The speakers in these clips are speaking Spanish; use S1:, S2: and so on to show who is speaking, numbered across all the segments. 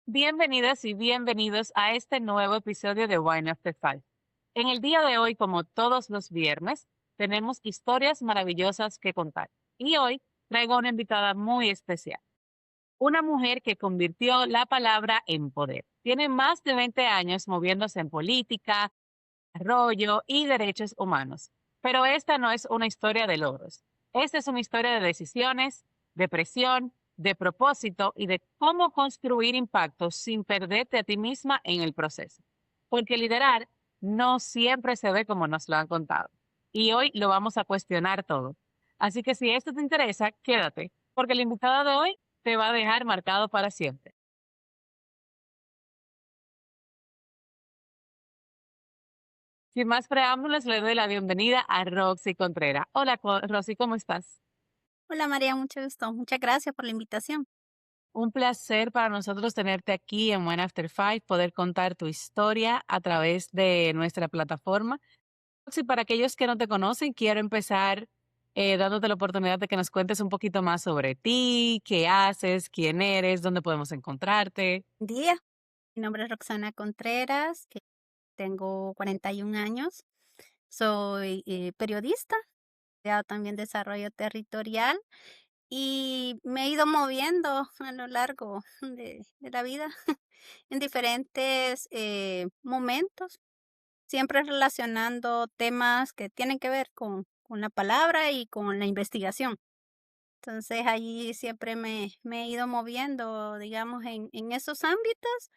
S1: Bienvenidas y bienvenidos a este nuevo episodio de Wine After Five. En el día de hoy, como todos los viernes, tenemos historias maravillosas que contar. Y hoy traigo una invitada muy especial, una mujer que convirtió la palabra en poder. Tiene más de 20 años moviéndose en política, desarrollo y derechos humanos. Pero esta no es una historia de logros. Esta es una historia de decisiones, de presión, de propósito y de cómo construir impacto sin perderte a ti misma en el proceso. Porque liderar no siempre se ve como nos lo han contado. Y hoy lo vamos a cuestionar todo. Así que si esto te interesa, quédate, porque la invitada de hoy te va a dejar marcado para siempre. Sin más preámbulos, le doy la bienvenida a Roxy Contreras. Hola, Roxy, ¿cómo estás?
S2: Hola María, mucho gusto. Muchas gracias por la invitación.
S1: Un placer para nosotros tenerte aquí en One After Five, poder contar tu historia a través de nuestra plataforma. Roxy, para aquellos que no te conocen, quiero empezar dándote la oportunidad de que nos cuentes un poquito más sobre ti, qué haces, quién eres, dónde podemos encontrarte.
S2: Buen día. Mi nombre es Roxana Contreras, tengo 41 años. Soy periodista, ya también desarrollo territorial y me he ido moviendo a lo largo de la vida en diferentes momentos, siempre relacionando temas que tienen que ver con la palabra y con la investigación. Entonces, allí siempre me he ido moviendo, digamos, en esos ámbitos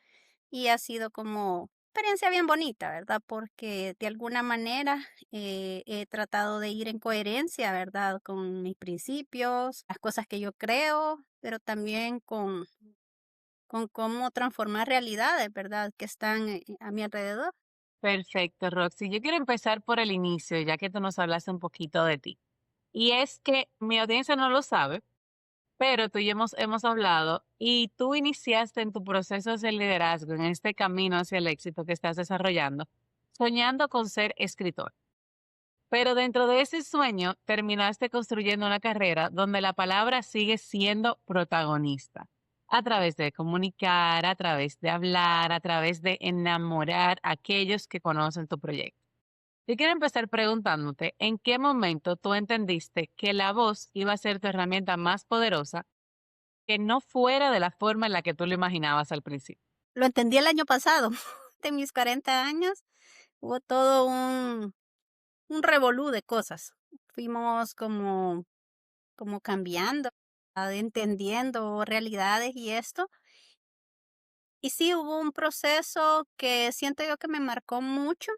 S2: y ha sido como experiencia bien bonita, ¿verdad? Porque de alguna manera he tratado de ir en coherencia, ¿verdad? Con mis principios, las cosas que yo creo, pero también con cómo transformar realidades, ¿verdad? Que están a mi alrededor.
S1: Perfecto, Roxy. Yo quiero empezar por el inicio, ya que tú nos hablaste un poquito de ti. Y es que mi audiencia no lo sabe, pero tú y yo hemos hablado y tú iniciaste en tu proceso de liderazgo, en este camino hacia el éxito que estás desarrollando, soñando con ser escritor. Pero dentro de ese sueño terminaste construyendo una carrera donde la palabra sigue siendo protagonista, a través de comunicar, a través de hablar, a través de enamorar a aquellos que conocen tu proyecto. Yo quiero empezar preguntándote, ¿en qué momento tú entendiste que la voz iba a ser tu herramienta más poderosa que no fuera de la forma en la que tú lo imaginabas al principio?
S2: Lo entendí el año pasado, de mis 40 años, hubo todo un revolú de cosas. Fuimos como cambiando, entendiendo realidades y esto. Y sí, hubo un proceso que siento yo que me marcó mucho.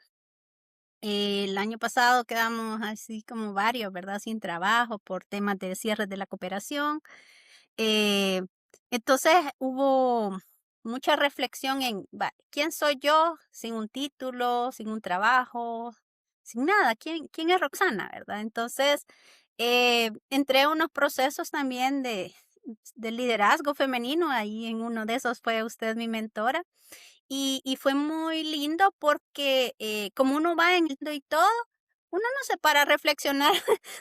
S2: El año pasado quedamos así como varios, ¿verdad? Sin trabajo por temas de cierre de la cooperación. Eh, entonces hubo mucha reflexión en, ¿quién soy yo sin un título, sin un trabajo, sin nada? ¿Quién es Roxana, verdad? Entonces, entré a unos procesos también de liderazgo femenino, ahí en uno de esos fue usted mi mentora, y fue muy lindo porque como uno va en y todo, uno no se para a reflexionar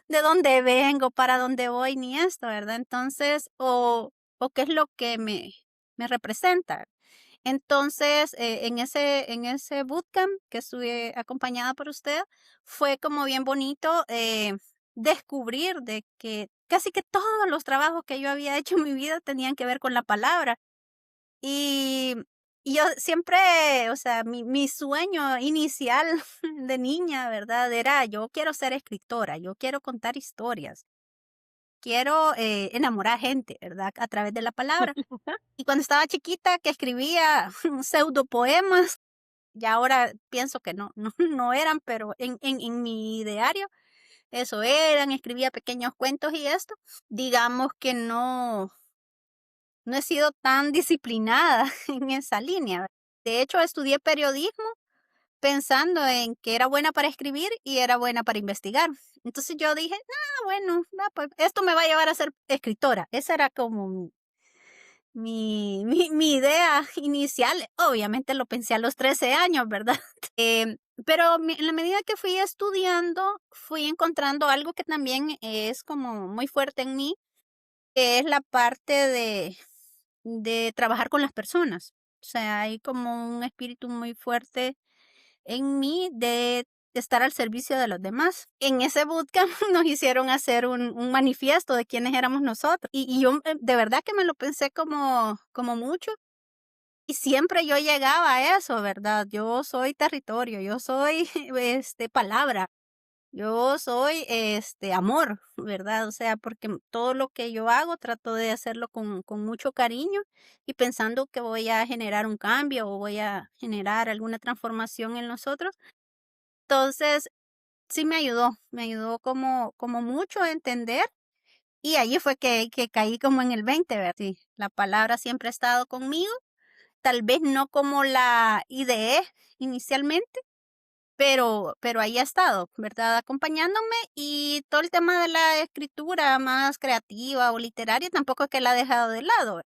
S2: de dónde vengo, para dónde voy, ni esto, ¿verdad? Entonces, o qué es lo que me representa. Entonces, en ese bootcamp que estuve acompañada por usted, fue como bien bonito descubrir de que casi que todos los trabajos que yo había hecho en mi vida tenían que ver con la palabra. Y, y yo siempre, o sea, mi sueño inicial de niña, ¿verdad? Era, yo quiero ser escritora, yo quiero contar historias, quiero enamorar gente, ¿verdad? A través de la palabra. Y cuando estaba chiquita, que escribía pseudo poemas, ya ahora pienso que no eran, pero en mi diario, eso eran, escribía pequeños cuentos y esto. Digamos que no he sido tan disciplinada en esa línea. De hecho, estudié periodismo pensando en que era buena para escribir y era buena para investigar. Entonces yo dije, ah, bueno, pues esto me va a llevar a ser escritora. Esa era como mi idea inicial. Obviamente lo pensé a los 13 años, ¿verdad? Pero en la medida que fui estudiando, fui encontrando algo que también es como muy fuerte en mí, que es la parte de trabajar con las personas. O sea, hay como un espíritu muy fuerte en mí de estar al servicio de los demás. En ese bootcamp nos hicieron hacer un manifiesto de quiénes éramos nosotros. Y yo de verdad que me lo pensé como mucho. Y siempre yo llegaba a eso, ¿verdad? Yo soy territorio, yo soy palabra. Yo soy, amor, ¿verdad? O sea, porque todo lo que yo hago trato de hacerlo con mucho cariño y pensando que voy a generar un cambio o voy a generar alguna transformación en nosotros. Entonces, sí me ayudó como mucho a entender y ahí fue que caí como en el 20, ¿verdad? Sí, la palabra siempre ha estado conmigo, tal vez no como la ideé inicialmente, pero ahí ha estado, ¿verdad? Acompañándome y todo el tema de la escritura más creativa o literaria tampoco es que la he dejado de lado.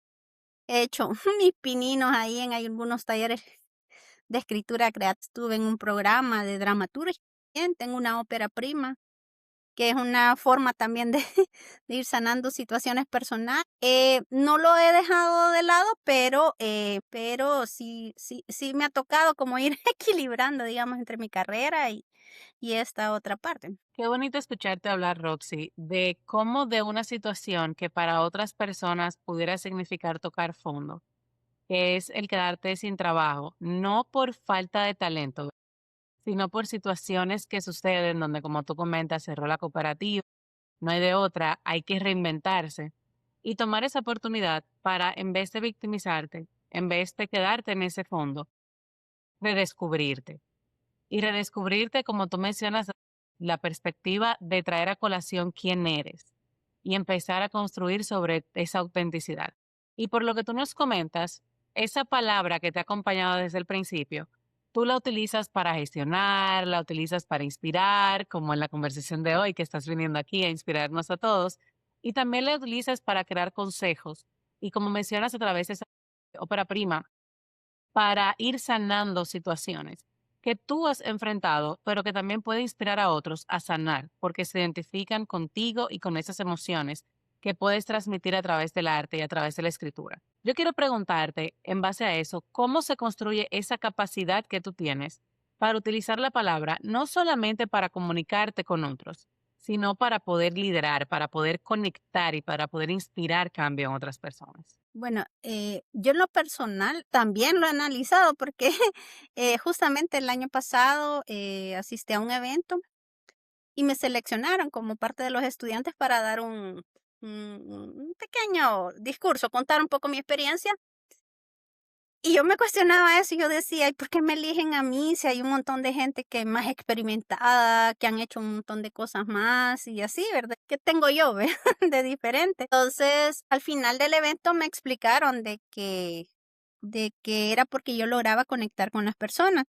S2: He hecho mis pininos ahí en algunos talleres de escritura creativa. Estuve en un programa de dramaturgia, también tengo una ópera prima que es una forma también de, de ir sanando situaciones personales. No lo he dejado de lado, pero sí me ha tocado como ir equilibrando, digamos, entre mi carrera y esta otra parte.
S1: Qué bonito escucharte hablar, Roxy, de cómo de una situación que para otras personas pudiera significar tocar fondo, que es el quedarte sin trabajo, no por falta de talento, sino por situaciones que suceden donde, como tú comentas, cerró la cooperativa, no hay de otra, hay que reinventarse y tomar esa oportunidad para, en vez de victimizarte, en vez de quedarte en ese fondo, redescubrirte. Y redescubrirte, como tú mencionas, la perspectiva de traer a colación quién eres y empezar a construir sobre esa autenticidad. Y por lo que tú nos comentas, esa palabra que te ha acompañado desde el principio, tú la utilizas para gestionar, la utilizas para inspirar, como en la conversación de hoy que estás viniendo aquí a inspirarnos a todos, y también la utilizas para crear consejos. Y como mencionas a través de esa ópera prima, para ir sanando situaciones que tú has enfrentado, pero que también puede inspirar a otros a sanar, porque se identifican contigo y con esas emociones que puedes transmitir a través del arte y a través de la escritura. Yo quiero preguntarte, en base a eso, ¿cómo se construye esa capacidad que tú tienes para utilizar la palabra no solamente para comunicarte con otros, sino para poder liderar, para poder conectar y para poder inspirar cambio en otras personas?
S2: Bueno, yo en lo personal también lo he analizado porque justamente el año pasado asistí a un evento y me seleccionaron como parte de los estudiantes para dar un pequeño discurso, contar un poco mi experiencia. Y yo me cuestionaba eso y yo decía, ¿y por qué me eligen a mí si hay un montón de gente que es más experimentada, que han hecho un montón de cosas más y así, ¿verdad? ¿Qué tengo yo, ve? De diferente. Entonces, al final del evento me explicaron de que era porque yo lograba conectar con las personas.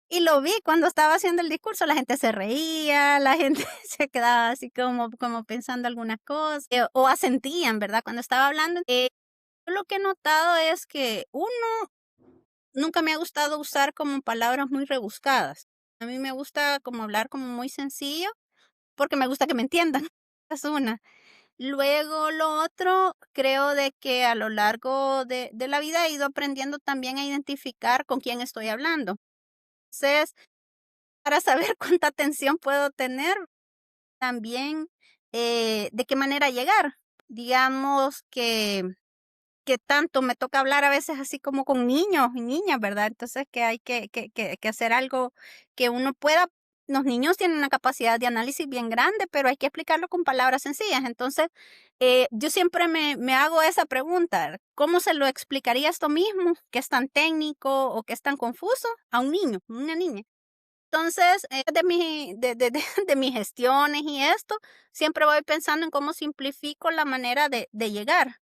S2: Y lo vi cuando estaba haciendo el discurso, la gente se reía, la gente se quedaba así como pensando algunas cosas, o asentían, ¿verdad? Cuando estaba hablando. Yo lo que he notado es que nunca me ha gustado usar como palabras muy rebuscadas. A mí me gusta como hablar como muy sencillo, porque me gusta que me entiendan. Es una. Luego lo otro, creo de que a lo largo de la vida he ido aprendiendo también a identificar con quién estoy hablando. Entonces, para saber cuánta atención puedo tener, también de qué manera llegar. Digamos que tanto me toca hablar a veces así como con niños y niñas, ¿verdad? Entonces que hay que hacer algo que uno pueda. Los niños tienen una capacidad de análisis bien grande, pero hay que explicarlo con palabras sencillas. Entonces, yo siempre me hago esa pregunta, ¿cómo se lo explicaría esto mismo, que es tan técnico o que es tan confuso, a un niño, una niña? Entonces, de mis gestiones y esto, siempre voy pensando en cómo simplifico la manera de llegar.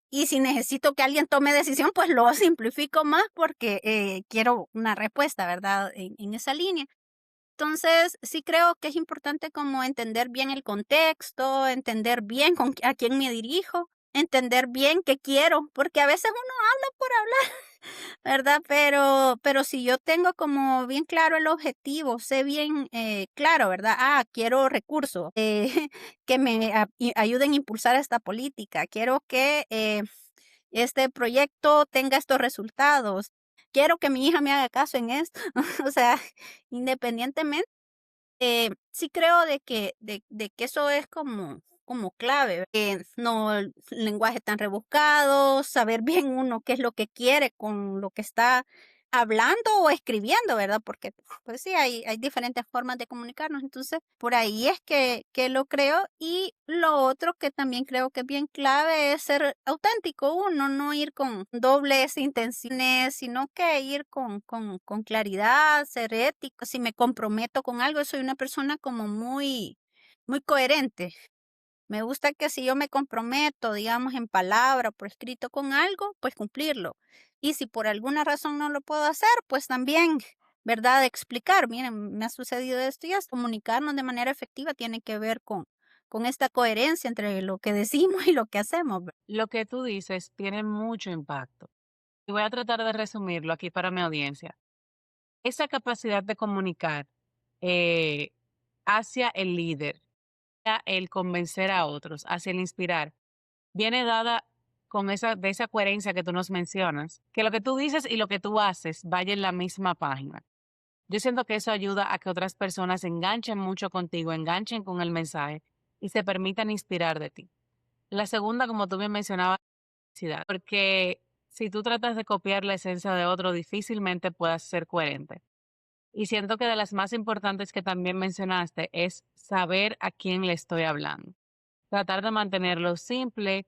S2: Y si necesito que alguien tome decisión, pues lo simplifico más porque quiero una respuesta, ¿verdad? En esa línea. Entonces, sí creo que es importante como entender bien el contexto, entender bien a quién me dirijo, entender bien qué quiero, porque a veces uno habla por hablar, ¿verdad? Pero si yo tengo como bien claro el objetivo, sé bien claro, ¿verdad? Quiero recursos que me ayuden a impulsar esta política, quiero que este proyecto tenga estos resultados. Quiero que mi hija me haga caso en esto. O sea, independientemente, sí creo de que eso es como clave, no el lenguaje tan rebuscado, saber bien uno qué es lo que quiere con lo que está hablando o escribiendo, ¿verdad? Porque, pues sí, hay diferentes formas de comunicarnos. Entonces, por ahí es que lo creo. Y lo otro que también creo que es bien clave es ser auténtico uno, no ir con dobles intenciones, sino que ir con claridad, ser ético. Si me comprometo con algo, soy una persona como muy coherente. Me gusta que si yo me comprometo, digamos, en palabra, por escrito con algo, pues cumplirlo. Y si por alguna razón no lo puedo hacer, pues también, ¿verdad? Explicar, miren, me ha sucedido esto y es comunicarnos de manera efectiva tiene que ver con esta coherencia entre lo que decimos y lo que hacemos.
S1: Lo que tú dices tiene mucho impacto. Y voy a tratar de resumirlo aquí para mi audiencia. Esa capacidad de comunicar eh, hacia el líder, hacia el convencer a otros, hacia el inspirar, viene dada con de esa coherencia que tú nos mencionas, que lo que tú dices y lo que tú haces vaya en la misma página. Yo siento que eso ayuda a que otras personas se enganchen mucho contigo, enganchen con el mensaje y se permitan inspirar de ti. La segunda, como tú bien mencionabas, identidad, porque si tú tratas de copiar la esencia de otro, difícilmente puedas ser coherente. Y siento que de las más importantes que también mencionaste es saber a quién le estoy hablando. Tratar de mantenerlo simple,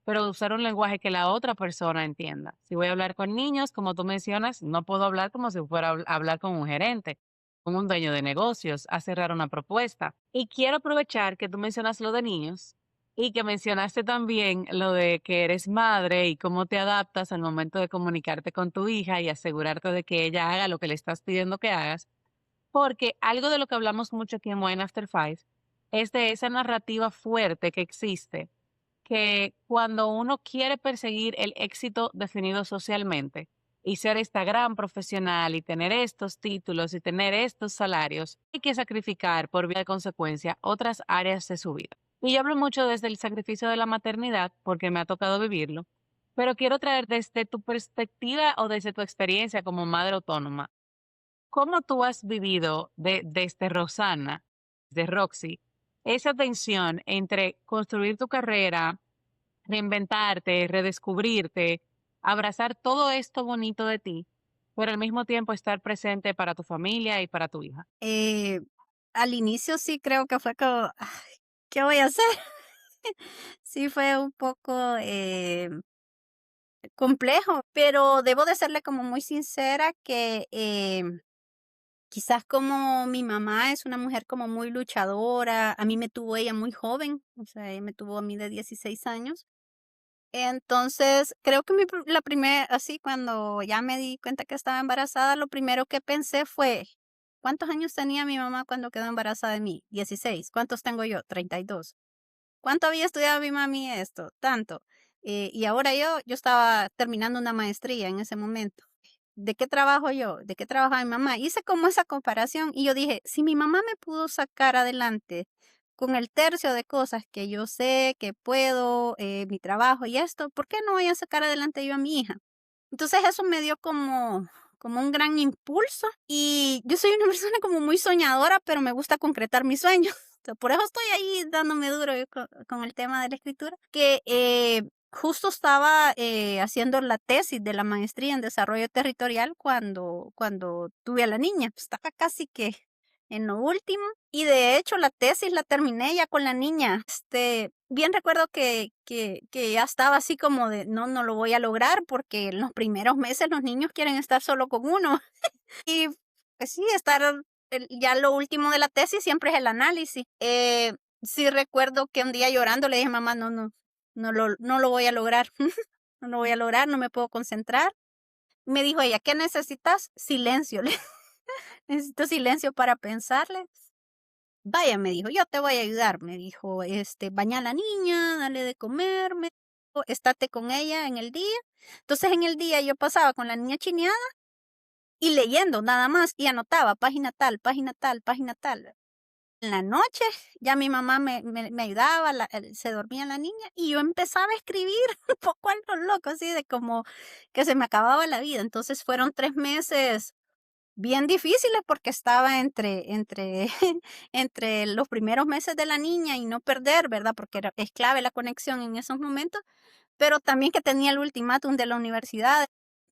S1: pero usar un lenguaje que la otra persona entienda. Si voy a hablar con niños, como tú mencionas, no puedo hablar como si fuera a hablar con un gerente, con un dueño de negocios, a cerrar una propuesta. Y quiero aprovechar que tú mencionas lo de niños y que mencionaste también lo de que eres madre y cómo te adaptas al momento de comunicarte con tu hija y asegurarte de que ella haga lo que le estás pidiendo que hagas. Porque algo de lo que hablamos mucho aquí en Wine After Five es de esa narrativa fuerte que existe, que cuando uno quiere perseguir el éxito definido socialmente y ser esta gran profesional y tener estos títulos y tener estos salarios, hay que sacrificar por vía de consecuencia otras áreas de su vida. Y yo hablo mucho desde el sacrificio de la maternidad porque me ha tocado vivirlo, pero quiero traer desde tu perspectiva o desde tu experiencia como madre autónoma. ¿Cómo tú has vivido desde Rosana, de Roxy, esa tensión entre construir tu carrera, reinventarte, redescubrirte, abrazar todo esto bonito de ti, pero al mismo tiempo estar presente para tu familia y para tu hija?
S2: Eh, Al inicio sí creo que fue como, "Ay, ¿qué voy a hacer?" Sí fue un poco complejo, pero debo de serle como muy sincera que quizás como mi mamá es una mujer como muy luchadora, a mí me tuvo ella muy joven, o sea, ella me tuvo a mí de 16 años. Entonces, creo que la primera, así cuando ya me di cuenta que estaba embarazada, lo primero que pensé fue, ¿cuántos años tenía mi mamá cuando quedó embarazada de mí? 16. ¿Cuántos tengo yo? 32. ¿Cuánto había estudiado mi mami esto? Tanto. Y ahora yo estaba terminando una maestría en ese momento. ¿De qué trabajo yo? ¿De qué trabaja mi mamá? Hice como esa comparación y yo dije, si mi mamá me pudo sacar adelante con el tercio de cosas que yo sé que puedo, mi trabajo y esto, ¿por qué no voy a sacar adelante yo a mi hija? Entonces eso me dio como un gran impulso y yo soy una persona como muy soñadora, pero me gusta concretar mis sueños. Por eso estoy ahí dándome duro yo con el tema de la escritura, que justo estaba haciendo la tesis de la maestría en desarrollo territorial cuando tuve a la niña. Pues, estaba casi que en lo último. Y de hecho la tesis la terminé ya con la niña. Bien recuerdo que ya estaba así como de, no, no lo voy a lograr porque en los primeros meses los niños quieren estar solo con uno. Y pues sí, ya lo último de la tesis siempre es el análisis. Sí recuerdo que un día llorando le dije, mamá, no, no, no lo voy a lograr. No lo voy a lograr, no me puedo concentrar. Me dijo ella, ¿qué necesitas? Silencio. Necesito silencio para pensarle. Vaya, me dijo, yo te voy a ayudar. Me dijo, baña a la niña, dale de comer, estate con ella en el día. Entonces en el día yo pasaba con la niña chineada y leyendo nada más y anotaba página tal, página tal, página tal. En la noche ya mi mamá me ayudaba, se dormía la niña y yo empezaba a escribir un poco a lo loco, así de como que se me acababa la vida. Entonces fueron 3 meses bien difíciles porque estaba entre entre los primeros meses de la niña y no perder, ¿verdad? Porque es clave la conexión en esos momentos, pero también que tenía el ultimátum de la universidad,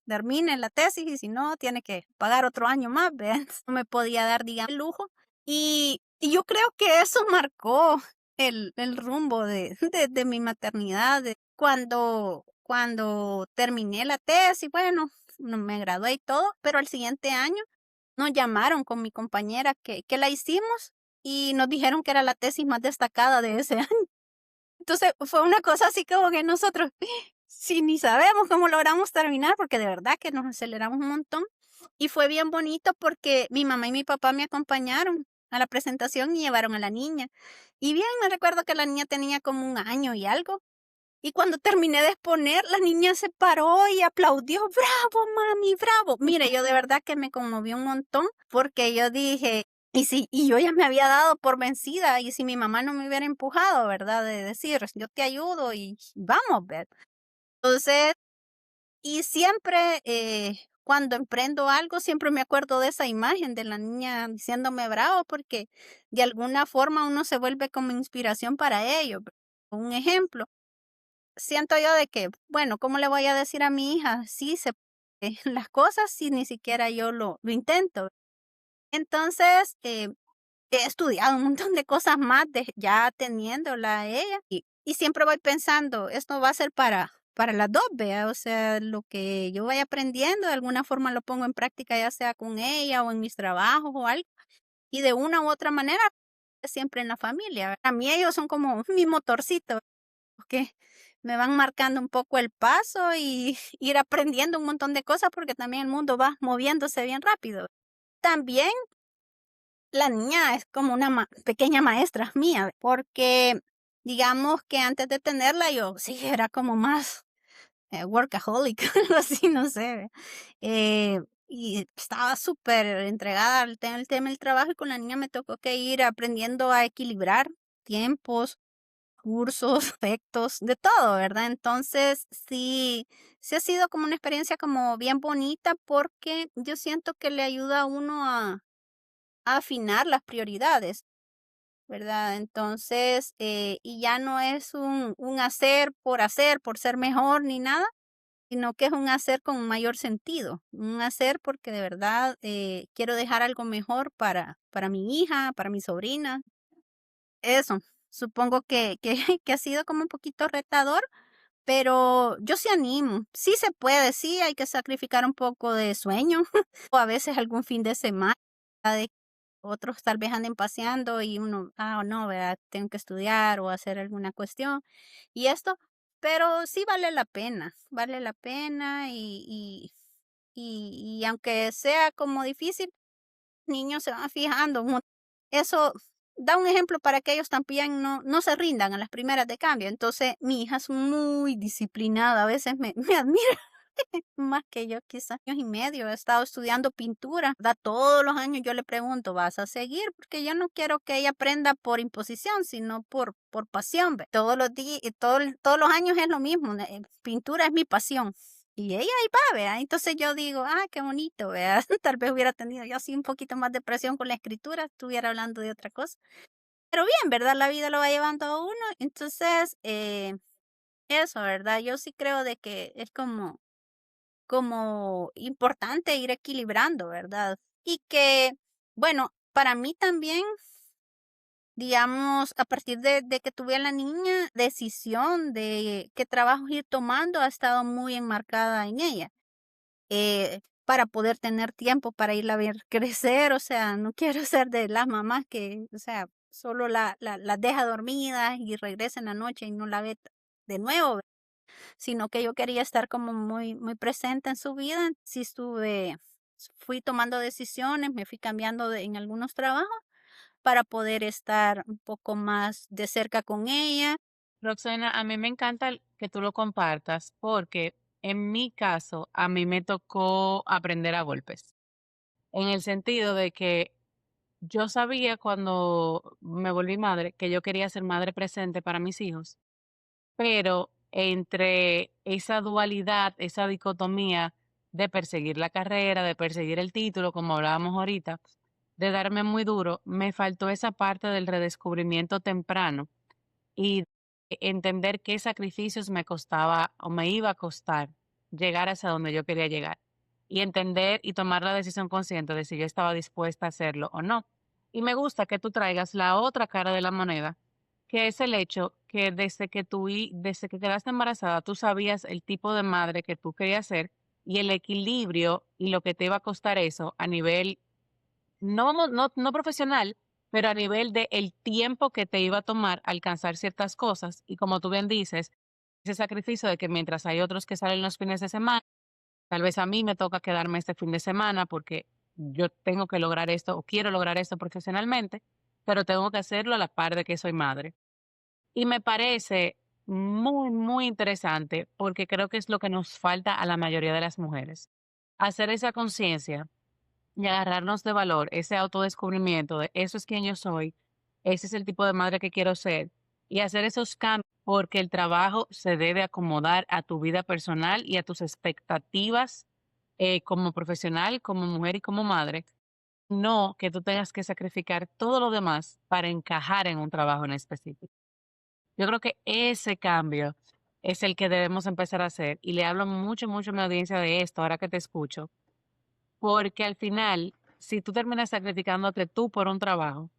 S2: termine la tesis y si no, tiene que pagar otro año más, ¿verdad? No me podía dar, digamos, el lujo. Y yo creo que eso marcó el rumbo de mi maternidad, cuando terminé la tesis, bueno, no me gradué y todo, pero al siguiente año nos llamaron con mi compañera que la hicimos y nos dijeron que era la tesis más destacada de ese año. Entonces, fue una cosa así como que nosotros, si ni sabemos cómo logramos terminar, porque de verdad que nos aceleramos un montón. Y fue bien bonito porque mi mamá y mi papá me acompañaron a la presentación y llevaron a la niña. Y bien, me recuerdo que la niña tenía como 1 año y algo. Y cuando terminé de exponer, la niña se paró y aplaudió, bravo, mami, bravo. Mire, yo de verdad que me conmovió un montón porque yo dije, y yo ya me había dado por vencida, y si mi mamá no me hubiera empujado, ¿verdad? De decir, yo te ayudo y vamos, ver. Entonces, y siempre, cuando emprendo algo, siempre me acuerdo de esa imagen de la niña diciéndome bravo, porque de alguna forma uno se vuelve como inspiración para ellos. Un ejemplo. Siento yo de que, bueno, ¿cómo le voy a decir a mi hija? Sí se puede las cosas si ni siquiera yo lo intento. Entonces, he estudiado un montón de cosas más de ya teniéndola a ella y siempre voy pensando, esto va a ser para las 2, vea, o sea, lo que yo vaya aprendiendo, de alguna forma lo pongo en práctica, ya sea con ella o en mis trabajos o algo, y de una u otra manera, siempre en la familia. A mí ellos son como mi motorcito, que me van marcando un poco el paso y ir aprendiendo un montón de cosas, porque también el mundo va moviéndose bien rápido. También la niña es como una pequeña maestra mía, porque digamos que antes de tenerla yo sí era como más workaholic, algo así, no sé. Y estaba súper entregada al tema del trabajo y con la niña me tocó que ir aprendiendo a equilibrar tiempos, cursos, efectos, de todo, ¿verdad? Entonces, sí ha sido como una experiencia como bien bonita porque yo siento que le ayuda a uno a afinar las prioridades, ¿verdad? Entonces, y ya no es un hacer, por ser mejor ni nada, sino que es un hacer con mayor sentido, un hacer porque de verdad quiero dejar algo mejor para mi hija, para mi sobrina. Eso, supongo que que ha sido como un poquito retador, pero yo sí animo. Sí se puede, sí hay que sacrificar un poco de sueño, o a veces algún fin de semana, de otros tal vez anden paseando y uno, no, ¿verdad? Tengo que estudiar o hacer alguna cuestión y esto, pero sí vale la pena y aunque sea como difícil, niños se van fijando. Eso da un ejemplo para que ellos también no se rindan a las primeras de cambio. Entonces, mi hija es muy disciplinada, a veces me admira más que yo, quizás años y medio. He estado estudiando pintura, da todos los años yo le pregunto, ¿vas a seguir? Porque yo no quiero que ella aprenda por imposición, sino por pasión. ¿Ve? Todos los días, todos los años es lo mismo, pintura es mi pasión. Y ella ahí va, vea. Entonces yo digo, qué bonito, vea. Tal vez hubiera tenido yo así un poquito más de presión con la escritura, estuviera hablando de otra cosa. Pero bien, ¿verdad? La vida lo va llevando a uno. Entonces, eso, ¿verdad? Yo sí creo de que es como importante ir equilibrando, ¿verdad? Y que, bueno, para mí también, digamos, a partir de que tuve a la niña, decisión de qué trabajos ir tomando ha estado muy enmarcada en ella. Para poder tener tiempo para irla a ver crecer, o sea, no quiero ser de las mamás que, o sea, solo la deja dormida y regresa en la noche y no la ve de nuevo, sino que yo quería estar como muy, muy presente en su vida. Sí fui tomando decisiones, me fui cambiando en algunos trabajos para poder estar un poco más de cerca con ella.
S1: Roxana, a mí me encanta que tú lo compartas porque en mi caso, a mí me tocó aprender a golpes, en el sentido de que yo sabía cuando me volví madre que yo quería ser madre presente para mis hijos, pero entre esa dualidad, esa dicotomía de perseguir la carrera, de perseguir el título, como hablábamos ahorita, de darme muy duro, me faltó esa parte del redescubrimiento temprano y entender qué sacrificios me costaba o me iba a costar llegar hacia donde yo quería llegar. Y entender y tomar la decisión consciente de si yo estaba dispuesta a hacerlo o no. Y me gusta que tú traigas la otra cara de la moneda, que es el hecho que desde que quedaste embarazada, tú sabías el tipo de madre que tú querías ser y el equilibrio y lo que te iba a costar eso a nivel no profesional, pero a nivel de el tiempo que te iba a tomar alcanzar ciertas cosas. Y como tú bien dices, ese sacrificio de que mientras hay otros que salen los fines de semana, tal vez a mí me toca quedarme este fin de semana porque yo tengo que lograr esto o quiero lograr esto profesionalmente, pero tengo que hacerlo a la par de que soy madre. Y me parece muy, muy interesante porque creo que es lo que nos falta a la mayoría de las mujeres. Hacer esa conciencia y agarrarnos de valor, ese autodescubrimiento de eso es quien yo soy, ese es el tipo de madre que quiero ser, y hacer esos cambios porque el trabajo se debe acomodar a tu vida personal y a tus expectativas como profesional, como mujer y como madre. No que tú tengas que sacrificar todo lo demás para encajar en un trabajo en específico. Yo creo que ese cambio es el que debemos empezar a hacer y le hablo mucho, mucho a mi audiencia de esto ahora que te escucho porque al final, si tú terminas sacrificándote tú por un trabajo,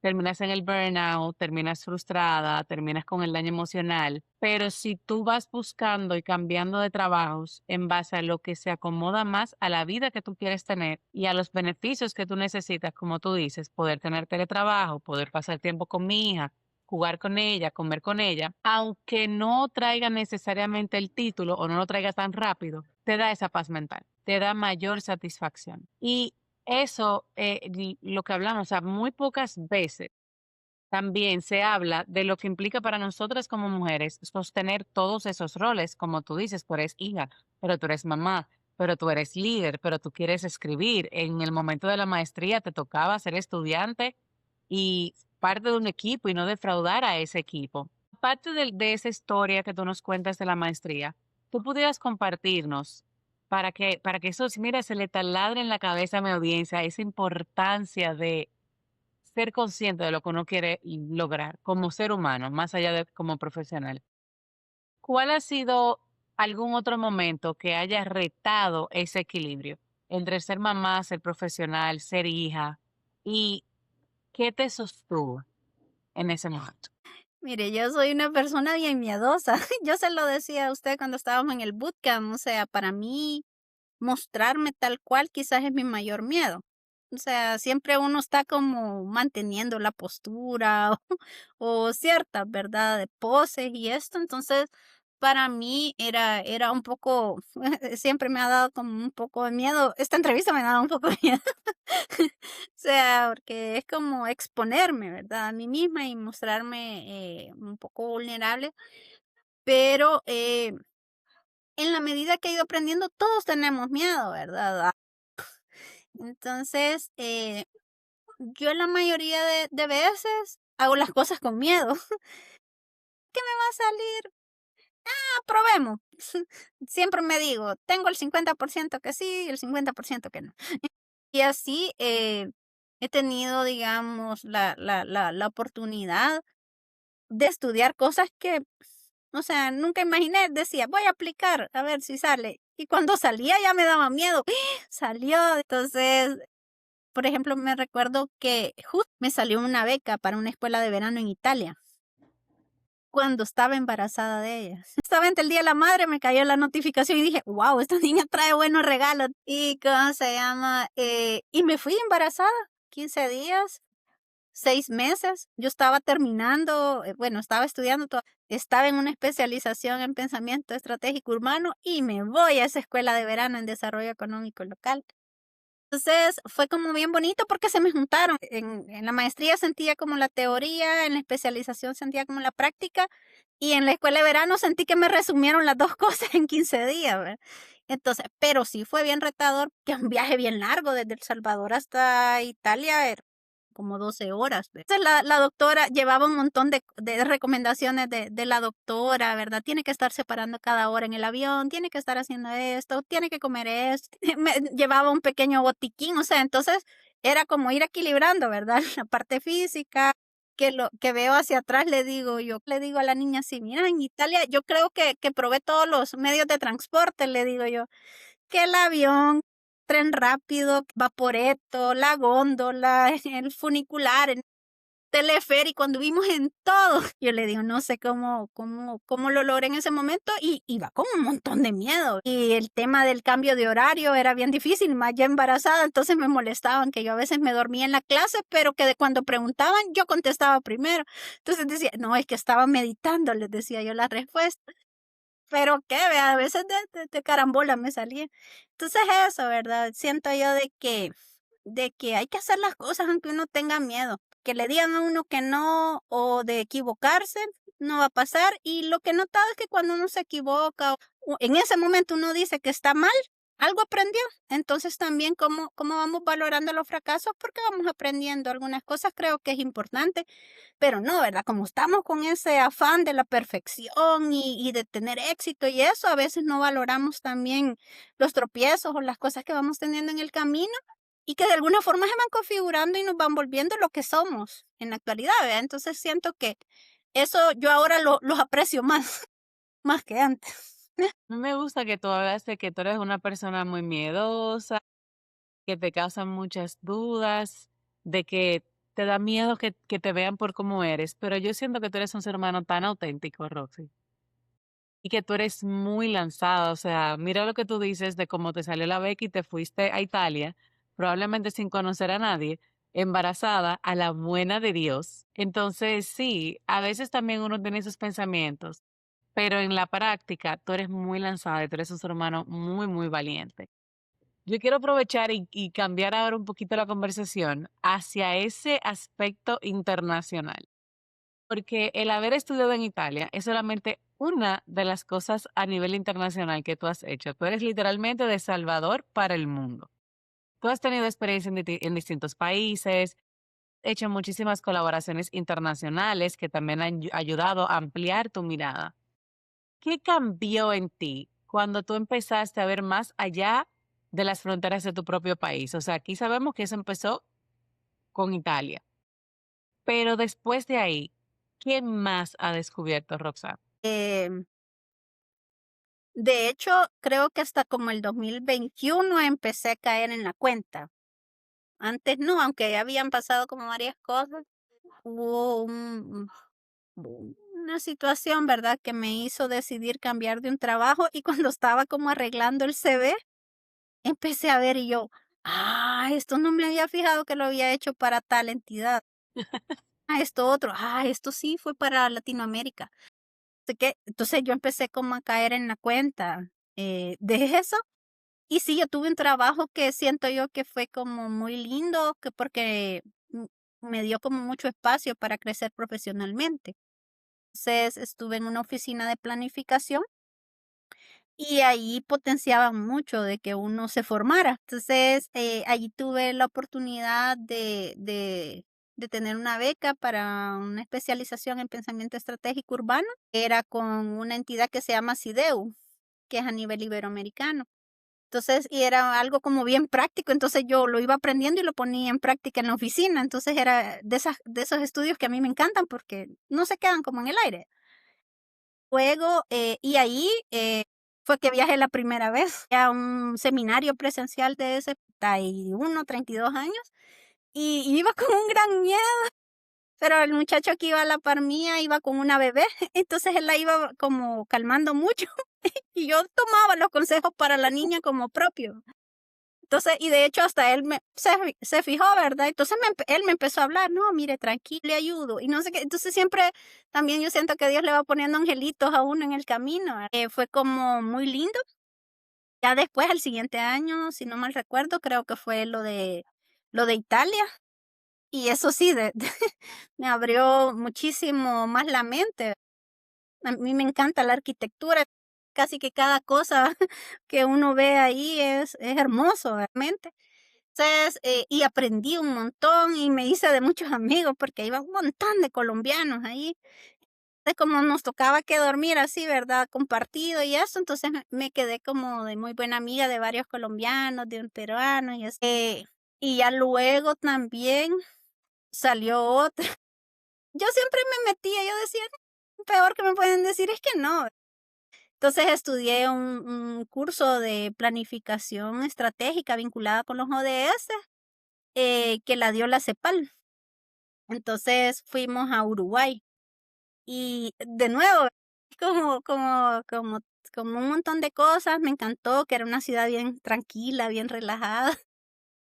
S1: terminas en el burnout, terminas frustrada, terminas con el daño emocional. Pero si tú vas buscando y cambiando de trabajos en base a lo que se acomoda más a la vida que tú quieres tener y a los beneficios que tú necesitas, como tú dices, poder tener teletrabajo, poder pasar tiempo con mi hija, jugar con ella, comer con ella, aunque no traiga necesariamente el título o no lo traiga tan rápido, te da esa paz mental, te da mayor satisfacción. Y eso, lo que hablamos, o sea, muy pocas veces también se habla de lo que implica para nosotras como mujeres sostener todos esos roles, como tú dices, tú eres hija, pero tú eres mamá, pero tú eres líder, pero tú quieres escribir. En el momento de la maestría te tocaba ser estudiante y parte de un equipo y no defraudar a ese equipo. Aparte de esa historia que tú nos cuentas de la maestría, tú pudieras compartirnos para que eso, mira, se le taladre en la cabeza a mi audiencia esa importancia de ser consciente de lo que uno quiere lograr como ser humano, más allá de como profesional. ¿Cuál ha sido algún otro momento que haya retado ese equilibrio entre ser mamá, ser profesional, ser hija? ¿Y qué te sostuvo en ese momento?
S2: Mire, yo soy una persona bien miedosa. Yo se lo decía a usted cuando estábamos en el bootcamp, o sea, para mí mostrarme tal cual quizás es mi mayor miedo. O sea, siempre uno está como manteniendo la postura o ciertas, ¿verdad? De poses y esto. Entonces, para mí era un poco, siempre me ha dado como un poco de miedo. Esta entrevista me ha dado un poco de miedo. O sea, porque es como exponerme, ¿verdad? A mí misma y mostrarme un poco vulnerable. Pero en la medida que he ido aprendiendo, todos tenemos miedo, ¿verdad? Entonces, yo la mayoría de veces hago las cosas con miedo. ¿Qué me va a salir? Ah, probemos. Siempre me digo, tengo el 50% que sí y el 50% que no. Y así he tenido, digamos, la oportunidad de estudiar cosas que, o sea, nunca imaginé. Decía, voy a aplicar a ver si sale. Y cuando salía ya me daba miedo. Salió. Entonces, por ejemplo, me recuerdo que justo me salió una beca para una escuela de verano en Italia cuando estaba embarazada de ella. Justamente el día de la madre me cayó la notificación y dije, wow, esta niña trae buenos regalos. ¿Y cómo se llama? Y me fui embarazada, 15 días, 6 meses. Yo estaba terminando, bueno, estaba estudiando, estaba en una especialización en pensamiento estratégico urbano y me voy a esa escuela de verano en desarrollo económico local. Entonces, fue como bien bonito porque se me juntaron. En la maestría sentía como la teoría, en la especialización sentía como la práctica, y en la escuela de verano sentí que me resumieron las 2 cosas en 15 días, ¿verdad? Entonces, pero sí fue bien retador, que un viaje bien largo desde El Salvador hasta Italia, como 12 horas. Entonces la doctora llevaba un montón de recomendaciones de la doctora, ¿verdad? Tiene que estar separando cada hora en el avión, tiene que estar haciendo esto, tiene que comer esto. Me llevaba un pequeño botiquín, o sea, entonces era como ir equilibrando, ¿verdad? La parte física, que lo que veo hacia atrás, le digo a la niña así, mira, en Italia yo creo que probé todos los medios de transporte, le digo yo, que el avión, tren rápido, Vaporetto, la góndola, el funicular, el teleférico, anduvimos en todo. Yo le digo, no sé cómo lo logré en ese momento y iba con un montón de miedo. Y el tema del cambio de horario era bien difícil, más ya embarazada, entonces me molestaban que yo a veces me dormía en la clase, pero que de cuando preguntaban yo contestaba primero. Entonces decía, no, es que estaba meditando, les decía yo la respuesta. Pero qué, vea, a veces de carambola me salía. Entonces eso, ¿verdad? Siento yo de que hay que hacer las cosas aunque uno tenga miedo. Que le digan a uno que no o de equivocarse, no va a pasar. Y lo que he notado es que cuando uno se equivoca, o en ese momento uno dice que está mal, algo aprendió. Entonces también cómo vamos valorando los fracasos porque vamos aprendiendo algunas cosas, creo que es importante. Pero no, ¿verdad? Como estamos con ese afán de la perfección y de tener éxito y eso, a veces no valoramos también los tropiezos o las cosas que vamos teniendo en el camino y que de alguna forma se van configurando y nos van volviendo lo que somos en la actualidad, ¿verdad? Entonces siento que eso yo ahora los aprecio más, más que antes.
S1: A mí me gusta que tú hablas de que tú eres una persona muy miedosa, que te causan muchas dudas, de que te da miedo que te vean por cómo eres, pero yo siento que tú eres un ser humano tan auténtico, Roxy, y que tú eres muy lanzada, o sea, mira lo que tú dices de cómo te salió la beca y te fuiste a Italia, probablemente sin conocer a nadie, embarazada a la buena de Dios. Entonces, sí, a veces también uno tiene esos pensamientos, pero en la práctica tú eres muy lanzada y tú eres un ser humano muy, muy valiente. Yo quiero aprovechar y cambiar ahora un poquito la conversación hacia ese aspecto internacional, porque el haber estudiado en Italia es solamente una de las cosas a nivel internacional que tú has hecho. Tú eres literalmente de Salvador para el mundo. Tú has tenido experiencia en distintos países, hecho muchísimas colaboraciones internacionales que también han ayudado a ampliar tu mirada. ¿Qué cambió en ti cuando tú empezaste a ver más allá de las fronteras de tu propio país? O sea, aquí sabemos que eso empezó con Italia, pero después de ahí, ¿qué más ha descubierto Roxanne?
S2: Em, de hecho, creo que hasta como el 2021 empecé a caer en la cuenta. Antes no, aunque ya habían pasado como varias cosas, hubo una situación, ¿verdad?, que me hizo decidir cambiar de un trabajo y cuando estaba como arreglando el CV, empecé a ver y yo, esto no me había fijado que lo había hecho para tal entidad. Esto otro, esto sí fue para Latinoamérica. Así que, entonces yo empecé como a caer en la cuenta de eso. Y sí, yo tuve un trabajo que siento yo que fue como muy lindo, que porque me dio como mucho espacio para crecer profesionalmente. Entonces estuve en una oficina de planificación y ahí potenciaban mucho de que uno se formara. Entonces allí tuve la oportunidad de tener una beca para una especialización en pensamiento estratégico urbano. Era con una entidad que se llama CIDEU, que es a nivel iberoamericano. Entonces, y era algo como bien práctico, entonces yo lo iba aprendiendo y lo ponía en práctica en la oficina. Entonces era de esos estudios que a mí me encantan porque no se quedan como en el aire. Luego, y ahí fue que viajé la primera vez a un seminario presencial de ese 31, 32 años y iba con un gran miedo, pero el muchacho que iba a la par mía iba con una bebé, entonces él la iba como calmando mucho y yo tomaba los consejos para la niña como propio. Entonces, y de hecho hasta él se fijó, ¿verdad? Entonces él me empezó a hablar, no, mire, tranquilo, le ayudo, y no sé qué. Entonces siempre también yo siento que Dios le va poniendo angelitos a uno en el camino. Fue como muy lindo. Ya después, el siguiente año, si no mal recuerdo, creo que fue lo de Italia. Y eso sí, me abrió muchísimo más la mente. A mí me encanta la arquitectura. Casi que cada cosa que uno ve ahí es hermoso, realmente. Entonces, y aprendí un montón y me hice de muchos amigos porque iba un montón de colombianos ahí. De como nos tocaba que dormir así, ¿verdad? Compartido y eso, entonces me quedé como de muy buena amiga de varios colombianos, de un peruano y así. Y ya luego también salió otra. Yo siempre me metía, yo decía, peor que me pueden decir es que no. Entonces estudié un curso de planificación estratégica vinculada con los ODS, que la dio la CEPAL. Entonces fuimos a Uruguay y de nuevo, como un montón de cosas, me encantó que era una ciudad bien tranquila, bien relajada.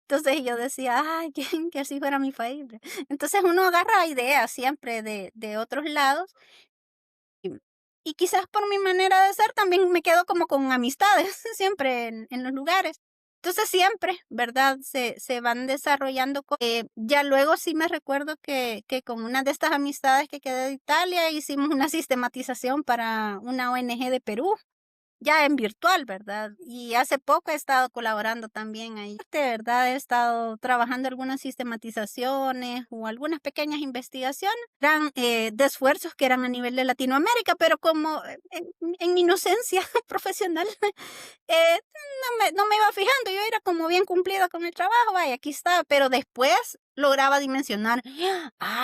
S2: Entonces yo decía, ay, que así fuera mi país. Entonces uno agarra ideas siempre de otros lados. Y quizás por mi manera de ser también me quedo como con amistades siempre en los lugares. Entonces siempre, ¿verdad? Se van desarrollando. Ya luego sí me recuerdo que con una de estas amistades que quedé de Italia hicimos una sistematización para una ONG de Perú ya en virtual, ¿verdad? Y hace poco he estado colaborando también ahí, de verdad, he estado trabajando algunas sistematizaciones o algunas pequeñas investigaciones, eran de esfuerzos que eran a nivel de Latinoamérica, pero como en mi inocencia profesional, no me iba fijando, yo era como bien cumplida con el trabajo, vaya, aquí está, pero después lograba dimensionar,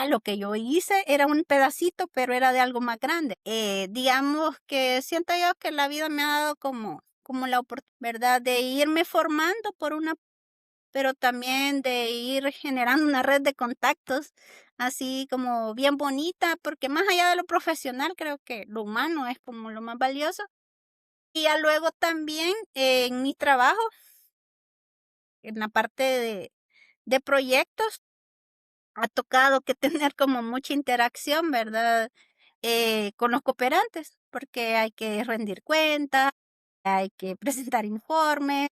S2: lo que yo hice era un pedacito, pero era de algo más grande. Digamos que siento yo que la vida me ha dado como la oportunidad, ¿verdad? De irme formando por una, pero también de ir generando una red de contactos, así como bien bonita, porque más allá de lo profesional, creo que lo humano es como lo más valioso. Y ya luego también en mi trabajo, en la parte de proyectos, ha tocado que tener como mucha interacción, ¿verdad? Con los cooperantes, porque hay que rendir cuentas, hay que presentar informes,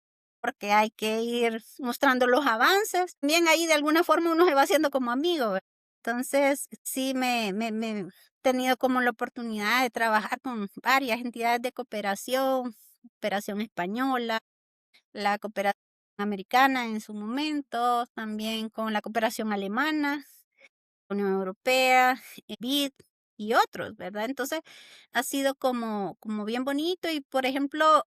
S2: porque hay que ir mostrando los avances. También ahí de alguna forma uno se va haciendo como amigo, ¿verdad? Entonces, sí me he tenido como la oportunidad de trabajar con varias entidades de cooperación española, la cooperación americana en su momento, también con la cooperación alemana, Unión Europea, BID y otros, ¿verdad? Entonces ha sido como bien bonito y, por ejemplo,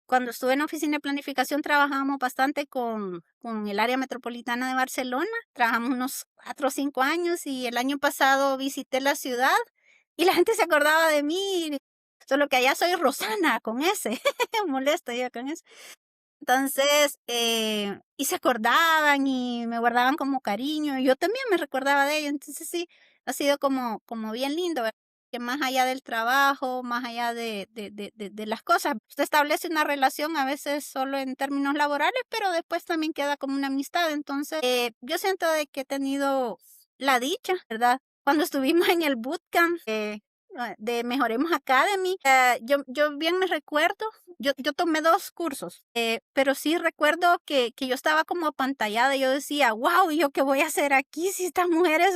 S2: cuando estuve en la oficina de planificación trabajábamos bastante con el área metropolitana de Barcelona, trabajamos unos 4 o 5 años y el año pasado visité la ciudad y la gente se acordaba de mí, solo que allá soy Rosana con ese, molesto yo con eso. Entonces, y se acordaban y me guardaban como cariño, y yo también me recordaba de ellos. Entonces sí, ha sido como bien lindo, ¿verdad? Que más allá del trabajo, más allá de las cosas, usted establece una relación a veces solo en términos laborales, pero después también queda como una amistad. Entonces, yo siento de que he tenido la dicha, ¿verdad? Cuando estuvimos en el bootcamp de Mejoremos Academy, yo bien me recuerdo, yo tomé 2 cursos, pero sí recuerdo que yo estaba como apantallada, yo decía, wow, ¿yo qué voy a hacer aquí si estas mujeres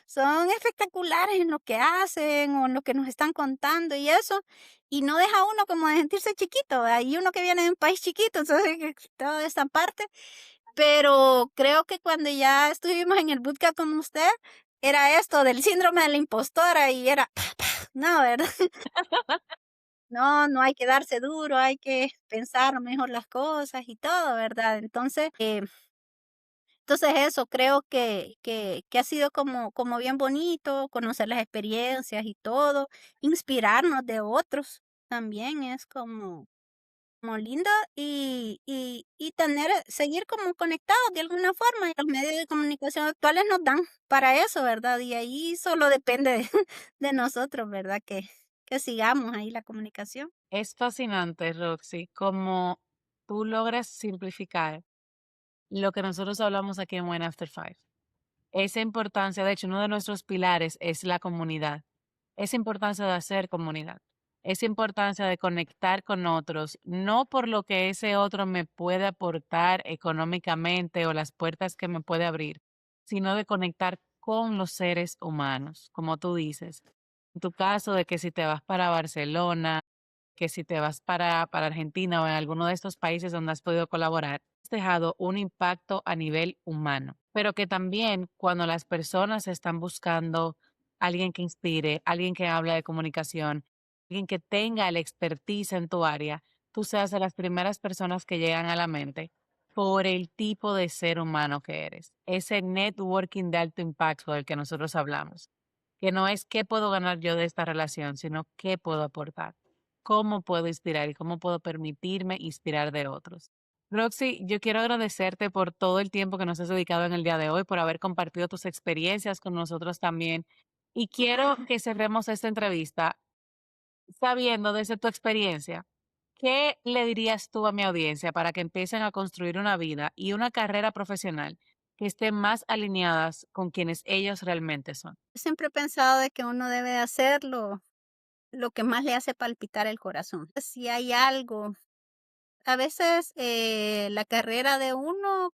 S2: son espectaculares en lo que hacen o en lo que nos están contando y eso? Y no deja uno como de sentirse chiquito, hay uno que viene de un país chiquito, entonces toda esta parte, pero creo que cuando ya estuvimos en el bootcamp con usted, era esto del síndrome de la impostora y era, no, ¿verdad? No, no hay que darse duro, hay que pensar mejor las cosas y todo, ¿verdad? Entonces eso, creo que ha sido como bien bonito conocer las experiencias y todo, inspirarnos de otros también es como lindo y seguir como conectados de alguna forma. Y los medios de comunicación actuales nos dan para eso, ¿verdad? Y ahí solo depende de, de nosotros, ¿verdad? Que sigamos ahí la comunicación.
S1: Es fascinante, Roxy, cómo tú logras simplificar lo que nosotros hablamos aquí en One After Five. Esa importancia, de hecho, uno de nuestros pilares es la comunidad. Esa importancia de hacer comunidad. Esa importancia de conectar con otros, no por lo que ese otro me puede aportar económicamente o las puertas que me puede abrir, sino de conectar con los seres humanos, como tú dices. En tu caso de que si te vas para Barcelona, que si te vas para Argentina o en alguno de estos países donde has podido colaborar, has dejado un impacto a nivel humano, pero que también cuando las personas están buscando alguien que inspire, alguien que hable de comunicación, alguien que tenga el expertise en tu área, tú seas de las primeras personas que llegan a la mente por el tipo de ser humano que eres. Ese networking de alto impacto del que nosotros hablamos, que no es qué puedo ganar yo de esta relación, sino qué puedo aportar, cómo puedo inspirar y cómo puedo permitirme inspirar de otros. Roxy, yo quiero agradecerte por todo el tiempo que nos has dedicado en el día de hoy, por haber compartido tus experiencias con nosotros también. Y quiero que cerremos esta entrevista sabiendo desde tu experiencia, ¿qué le dirías tú a mi audiencia para que empiecen a construir una vida y una carrera profesional que estén más alineadas con quienes ellos realmente son?
S2: Siempre he pensado de que uno debe hacer lo que más le hace palpitar el corazón. Si hay algo, a veces la carrera de uno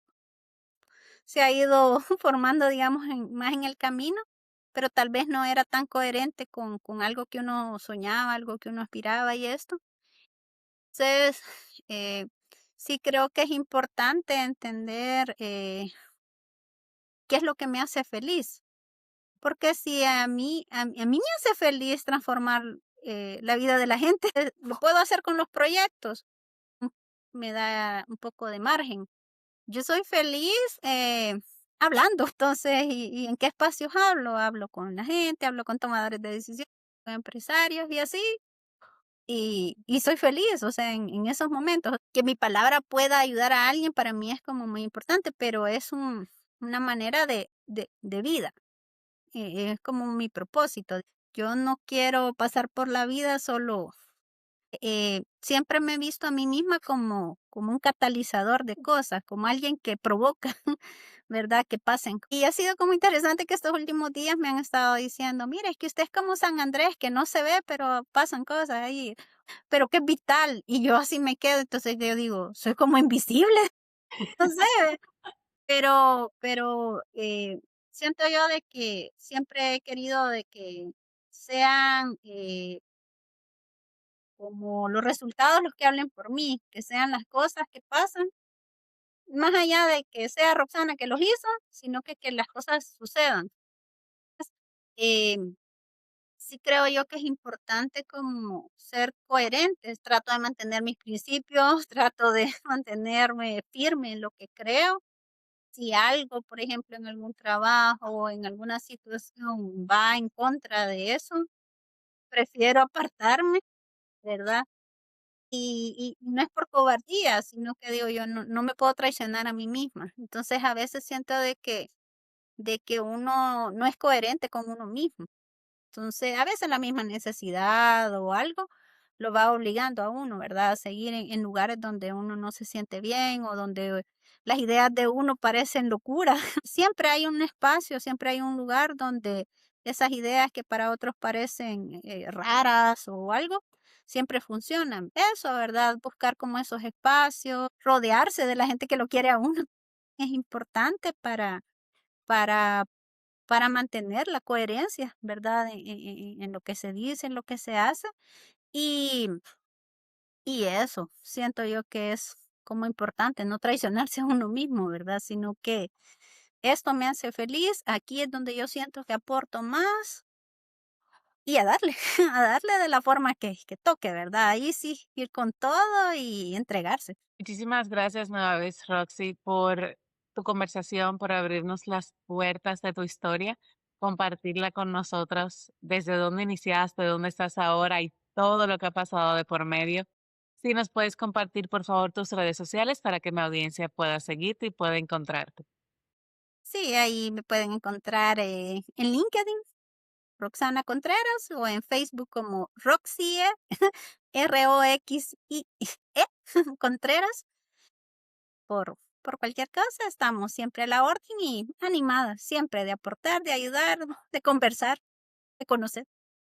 S2: se ha ido formando, digamos, más en el camino, pero tal vez no era tan coherente con algo que uno soñaba, algo que uno aspiraba y esto. Entonces, eh, sí creo que es importante entender qué es lo que me hace feliz, porque si a mí me hace feliz transformar la vida de la gente, lo puedo hacer con los proyectos, mm, me da un poco de margen. Yo soy feliz hablando, entonces, ¿y en qué espacios hablo? Hablo con la gente, hablo con tomadores de decisiones, con empresarios y así, y soy feliz, o sea, en esos momentos. Que mi palabra pueda ayudar a alguien para mí es como muy importante, pero es una manera de vida, es como mi propósito. Yo no quiero pasar por la vida solo siempre me he visto a mí misma como un catalizador de cosas, como alguien que provoca, ¿verdad? Que pasen. Y ha sido como interesante que estos últimos días me han estado diciendo, mira, es que usted es como San Andrés, que no se ve, pero pasan cosas ahí, pero que es vital. Y yo así me quedo, entonces yo digo, soy como invisible, no sé, pero siento yo de que siempre he querido de que sean como los resultados los que hablen por mí, que sean las cosas que pasan, más allá de que sea Roxana que los hizo, sino que las cosas sucedan. Em, sí creo yo que es importante como ser coherentes, trato de mantener mis principios, trato de mantenerme firme en lo que creo. Si algo, por ejemplo, en algún trabajo o en alguna situación va en contra de eso, prefiero apartarme, ¿verdad? Y no es por cobardía, sino que digo yo, no me puedo traicionar a mí misma. Entonces, a veces siento de que uno no es coherente con uno mismo. Entonces, a veces la misma necesidad o algo lo va obligando a uno, ¿verdad? A seguir en lugares donde uno no se siente bien o donde las ideas de uno parecen locura. Siempre hay un espacio, siempre hay un lugar donde esas ideas que para otros parecen raras o algo, siempre funcionan. Eso, ¿verdad? Buscar como esos espacios, rodearse de la gente que lo quiere a uno es importante para para mantener la coherencia, ¿verdad? En lo que se dice, en lo que se hace. Y, y eso, siento yo que es como importante, no traicionarse a uno mismo, ¿verdad? Sino que esto me hace feliz, aquí es donde yo siento que aporto más y a darle, a darle de la forma que toque, ¿verdad? Ahí sí, ir con todo y entregarse.
S1: Muchísimas gracias nueva vez, Roxy, por tu conversación, por abrirnos las puertas de tu historia, compartirla con nosotros, desde dónde iniciaste, dónde estás ahora y todo lo que ha pasado de por medio. Si nos puedes compartir, por favor, tus redes sociales para que mi audiencia pueda seguirte y pueda encontrarte.
S2: Sí, ahí me pueden encontrar en LinkedIn, Roxana Contreras, o en Facebook como Roxie, Roxie Contreras. Por cualquier cosa, estamos siempre a la orden y animadas, siempre de aportar, de ayudar, de conversar, de conocer.